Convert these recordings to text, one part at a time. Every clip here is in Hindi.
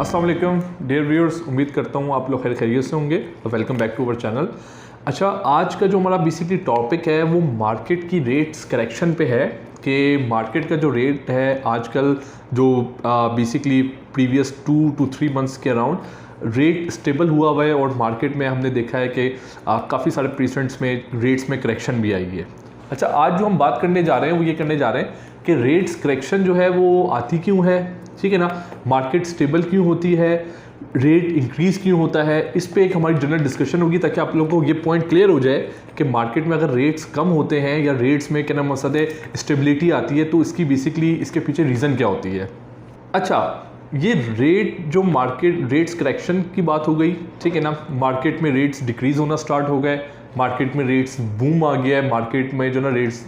अस्सलाम वालेकुम डियर व्यूअर्स, उम्मीद करता हूँ आप लोग खैर खैरियत से होंगे। Welcome back to our channel. अच्छा, आज का जो हमारा बेसिकली टॉपिक है वो मार्केट की रेट्स करेक्शन पे है कि मार्केट का जो रेट है आजकल जो बेसिकली प्रीवियस 2 to 3 मंथ्स के अराउंड रेट स्टेबल हुआ है और मार्केट में हमने देखा है कि काफ़ी सारे प्रीसेंट्स में रेट्स में करेक्शन भी आई है। अच्छा, आज जो हम बात करने जा रहे हैं वो ये करने जा रहे हैं कि रेट्स करेक्शन जो है वो आती क्यों है, ठीक है ना, मार्केट स्टेबल क्यों होती है, रेट इंक्रीज़ क्यों होता है, इस पे एक हमारी जनरल डिस्कशन होगी ताकि आप लोगों को ये पॉइंट क्लियर हो जाए कि मार्केट में अगर रेट्स कम होते हैं या रेट्स में क्या नाम मकसद है स्टेबिलिटी आती है तो इसकी बेसिकली इसके पीछे रीज़न क्या होती है। अच्छा, ये रेट जो मार्केट रेट्स करेक्शन की बात हो गई, ठीक है ना, मार्केट में रेट्स डिक्रीज़ होना स्टार्ट हो गए, मार्केट में रेट्स बूम आ गया है, मार्केट में जो ना रेट्स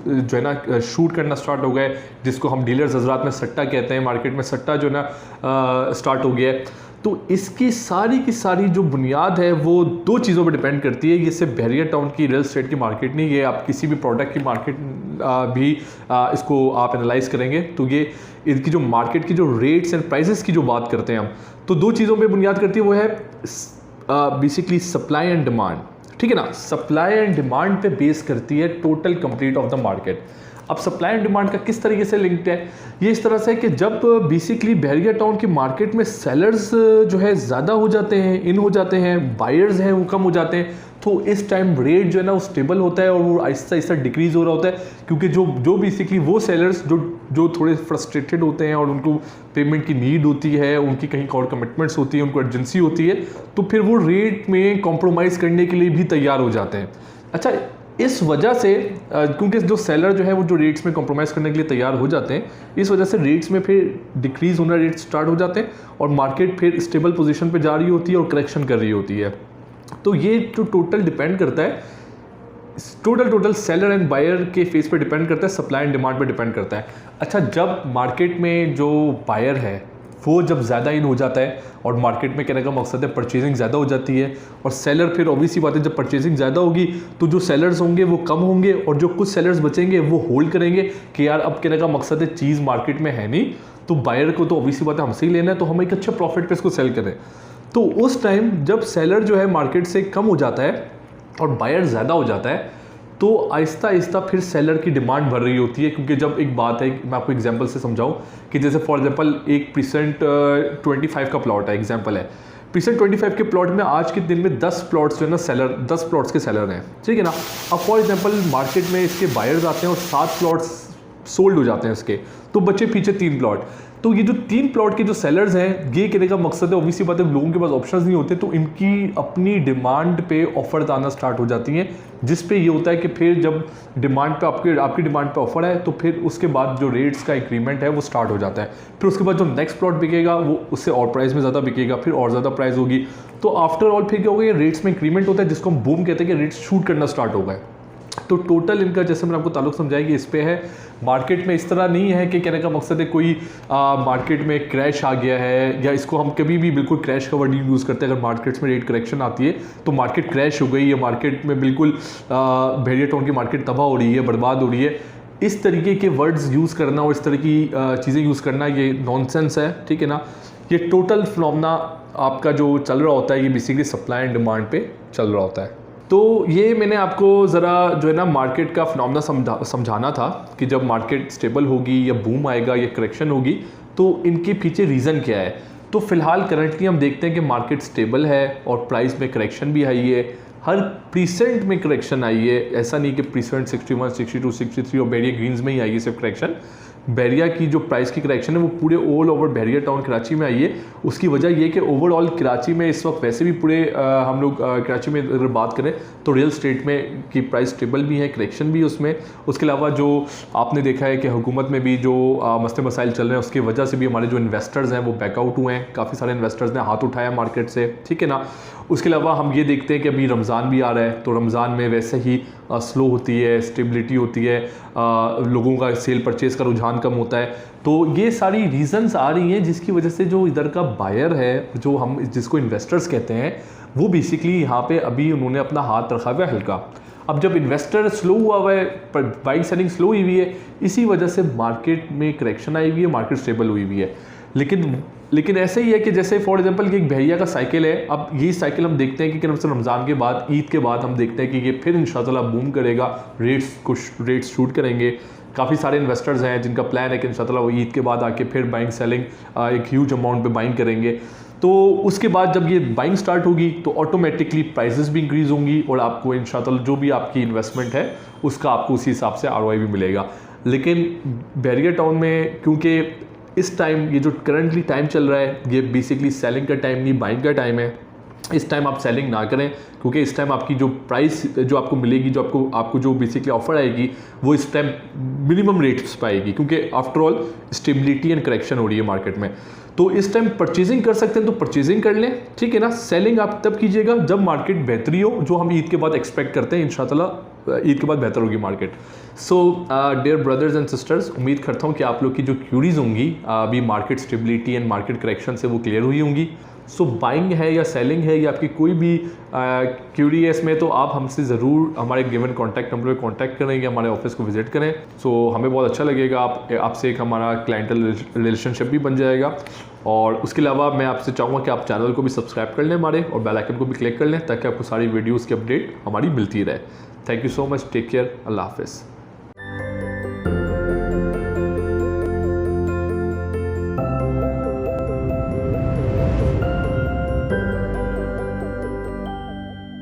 जो है ना शूट करना स्टार्ट हो गए, जिसको हम डीलर्स हजरात में सट्टा कहते हैं, मार्केट में सट्टा जो ना स्टार्ट हो गया है। तो इसकी सारी की सारी जो बुनियाद है वो दो चीज़ों पर डिपेंड करती है। ये सिर्फ बहरिया टाउन की रियल एस्टेट की मार्केट नहीं, ये आप किसी भी प्रोडक्ट की मार्केट भी इसको आप एनालाइज करेंगे तो ये इनकी जो मार्केट की जो रेट्स एंड प्राइसेस की जो बात करते हैं हम, तो दो चीज़ों पे बुनियाद करती है। वो है बेसिकली सप्लाई एंड डिमांड, ठीक है ना। सप्लाई एंड डिमांड पे बेस करती है total complete of the market. अब सप्लाई एंड डिमांड का किस तरीके से लिंक्ड है, ये इस तरह से है कि जब बेसिकली बहरिया टाउन की मार्केट में सेलर्स जो है ज़्यादा हो जाते हैं, इन हो जाते हैं, बायर्स हैं वो कम हो जाते हैं, तो इस टाइम रेट जो है ना वो स्टेबल होता है और वो आहिस्ता आहिस्ता डिक्रीज़ हो रहा होता है, क्योंकि जो बेसिकली वो सेलर्स जो थोड़े फ्रस्ट्रेटेड होते हैं और उनको पेमेंट की नीड होती है, उनकी कहीं और कमिटमेंट्स होती है, उनको अर्जेंसी होती है, तो फिर वो रेट में कॉम्प्रोमाइज़ करने के लिए भी तैयार हो जाते हैं। अच्छा, इस वजह से क्योंकि जो सेलर जो है वो जो रेट्स में कॉम्प्रोमाइज़ करने के लिए तैयार हो जाते हैं, इस वजह से रेट्स में फिर डिक्रीज़ होना रेट स्टार्ट हो जाते हैं और मार्केट फिर स्टेबल पोजीशन पे जा रही होती है और करेक्शन कर रही होती है। तो ये जो टोटल डिपेंड करता है, टोटल सेलर एंड बायर के फेस पे डिपेंड करता है, सप्लाई एंड डिमांड पे डिपेंड करता है। अच्छा, जब मार्केट में जो बायर है वो जब ज़्यादा इन हो जाता है और मार्केट में कहने का मकसद है परचेजिंग ज़्यादा हो जाती है और सेलर फिर ऑब्वियसली बात है जब परचेजिंग ज़्यादा होगी तो जो सेलर्स होंगे वो कम होंगे और जो कुछ सेलर्स बचेंगे वो होल्ड करेंगे कि यार अब कहने का मकसद है चीज़ मार्केट में है नहीं, तो बायर को तो ऑब्वियसली बात है हमसे ही लेना है, तो हम एक अच्छे प्रॉफिट पे इसको सेल करें। तो उस टाइम जब सेलर जो है मार्केट से कम हो जाता है और बायर ज़्यादा हो जाता है तो आहिस्ता आहिस्ता फिर सेलर की डिमांड बढ़ रही होती है, क्योंकि जब एक बात है, मैं आपको एग्जांपल से समझाऊं कि जैसे फॉर एग्जांपल एक प्रीसेंट 25 का प्लॉट है, एग्जांपल है, प्रीसेंट 25 के प्लॉट में आज के दिन में 10 प्लॉट्स जो है ना सेलर 10 प्लॉट्स के सेलर हैं, ठीक है ना। अब फॉर एग्जांपल मार्केट में इसके बायर्स आते हैं और 7 प्लॉट्स सोल्ड हो जाते हैं इसके, तो बच्चे पीछे 3 प्लॉट। तो ये जो 3 प्लॉट के जो सेलर्स हैं, ये कहने का मकसद है ऑब्वियसली बात है लोगों के पास ऑप्शंस नहीं होते, तो इनकी अपनी डिमांड पे ऑफर्स आना स्टार्ट हो जाती हैं, जिस पे ये होता है कि फिर जब डिमांड पे आपकी डिमांड पे ऑफर है तो फिर उसके बाद जो रेट्स का इंक्रीमेंट है वो स्टार्ट हो जाता है। फिर उसके बाद जो नेक्स्ट प्लॉट बिकेगा वो उससे और प्राइस में ज़्यादा बिकेगा, फिर और ज़्यादा प्राइस होगी, तो आफ्टर ऑल फिर क्या होगा, ये रेट्स में इंक्रीमेंट होता है जिसको हम बूम कहते हैं कि रेट्स शूट करना स्टार्ट हो गए। तो टोटल इनका जैसे मैंने आपको ताल्लुक समझाया कि इस पे है, मार्केट में इस तरह नहीं है कि कहने का मकसद है कोई मार्केट में क्रैश आ गया है, या इसको हम कभी भी बिल्कुल क्रैश का वर्ड यूज़ करते हैं। अगर मार्केट्स में रेट करेक्शन आती है तो मार्केट क्रैश हो गई या मार्केट में बिल्कुल बहरिया टाउन की मार्केट तबाह हो रही है, बर्बाद हो रही है, इस तरीके के वर्ड्स यूज़ करना और इस तरह की चीज़ें यूज़ करना ये नॉनसेंस है, ठीक है ना। ये टोटल फिनोमेना आपका जो चल रहा होता है ये बेसिकली सप्लाई एंड डिमांड पे चल रहा होता है। तो ये मैंने आपको ज़रा जो है ना मार्केट का फिनोमेना समझाना था कि जब मार्केट स्टेबल होगी या बूम आएगा या करेक्शन होगी तो इनके पीछे रीज़न क्या है। तो फिलहाल करंटली हम देखते हैं कि मार्केट स्टेबल है और प्राइस में करेक्शन भी आई है, हर प्रीसेंट में करेक्शन आई है, ऐसा नहीं कि प्रीसेंट 61, 62, 63 और बहरिया ग्रीन्स में ही आई है सिर्फ करेक्शन। बहरिया की जो प्राइस की करेक्शन है वो पूरे ऑल ओवर बहरिया टाउन कराची में आई है। उसकी वजह ये कि ओवरऑल कराची में इस वक्त वैसे भी पूरे हम लोग कराची में अगर बात करें तो रियल स्टेट में की प्राइस स्टेबल भी है, करेक्शन भी उसमें। उसके अलावा जो आपने देखा है कि हुकूमत में भी जो मसले मसाइल चल रहे हैं उसकी वजह से भी हमारे जो इन्वेस्टर्स हैं वो बैकआउट हुए हैं, काफ़ी सारे इन्वेस्टर्स ने हाथ उठाया मार्केट से, ठीक है ना। उसके अलावा हम ये देखते हैं कि अभी रमज़ान भी आ रहा है, तो रमज़ान में वैसे ही स्लो होती है, स्टेबिलिटी होती है, लोगों का सेल परचेज़ का रुझान कम होता है। तो ये सारी रीज़न्स आ रही हैं जिसकी वजह से जो इधर का बायर है, जो हम जिसको इन्वेस्टर्स कहते हैं, वो बेसिकली यहाँ पे अभी उन्होंने अपना हाथ रखा हुआ है हल्का। अब जब इन्वेस्टर स्लो हुआ है, बाइंग सेलिंग स्लो हुई हुई है, इसी वजह से मार्केट में करेक्शन आई हुई है, मार्केट स्टेबल हुई हुई है। लेकिन लेकिन ऐसे ही है कि जैसे फॉर एग्जांपल कि एक भैया का साइकिल है, अब ये साइकिल हम देखते हैं कि रमज़ान के बाद, ईद के बाद हम देखते हैं कि ये फिर इंशाल्लाह बूम करेगा, रेट्स शूट करेंगे। काफ़ी सारे इन्वेस्टर्स हैं जिनका प्लान है कि इंशाल्लाह वो ईद के बाद आके फिर बाइंग सेलिंग एक ह्यूज अमाउंट पे बाइंग करेंगे। तो उसके बाद जब ये बाइंग स्टार्ट होगी तो ऑटोमेटिकली प्राइसेस भी इंक्रीज़ होंगी और आपको इंशाल्लाह जो भी आपकी इन्वेस्टमेंट है उसका आपको उसी हिसाब से ROI भी मिलेगा। लेकिन बैरियर टाउन में क्योंकि इस टाइम ये जो करंटली टाइम चल रहा है ये बेसिकली सेलिंग का टाइम नहीं, बाइंग का टाइम है। इस टाइम आप सेलिंग ना करें क्योंकि इस टाइम आपकी जो प्राइस जो आपको मिलेगी, जो आपको जो बेसिकली ऑफर आएगी वो इस टाइम मिनिमम रेट्स पे आएगी, क्योंकि after all stability and correction हो रही है मार्केट में। तो इस टाइम परचेजिंग कर सकते हैं तो परचेजिंग कर लें, ठीक है ना। सेलिंग आप तब कीजिएगा जब मार्केट बेहतरी हो, जो हम ईद के बाद एक्सपेक्ट करते हैं। इंशाल्लाह ईद के बाद बेहतर होगी market. So dear brothers and sisters, उम्मीद करता हूँ कि आप लोग की जो क्यूरीज होंगी अभी market stability and market correction से वो क्लियर हुई होंगी। सो बाइंग है या सेलिंग है या आपकी कोई भी क्यूरी है इसमें, तो आप हमसे ज़रूर हमारे गिवन कॉन्टैक्ट नंबर पे कॉन्टैक्ट करें या हमारे ऑफिस को विजिट करें। सो हमें बहुत अच्छा लगेगा, आपसे एक हमारा क्लाइंटल रिलेशनशिप भी बन जाएगा। और उसके अलावा मैं आपसे चाहूँगा कि आप चैनल को भी सब्सक्राइब कर लें हमारे, और बेल आइकन को भी क्लिक कर लें ताकि आपको सारी वीडियोज़ की अपडेट हमारी मिलती रहे। Thank you so much, take care, अल्लाह हाफिज़।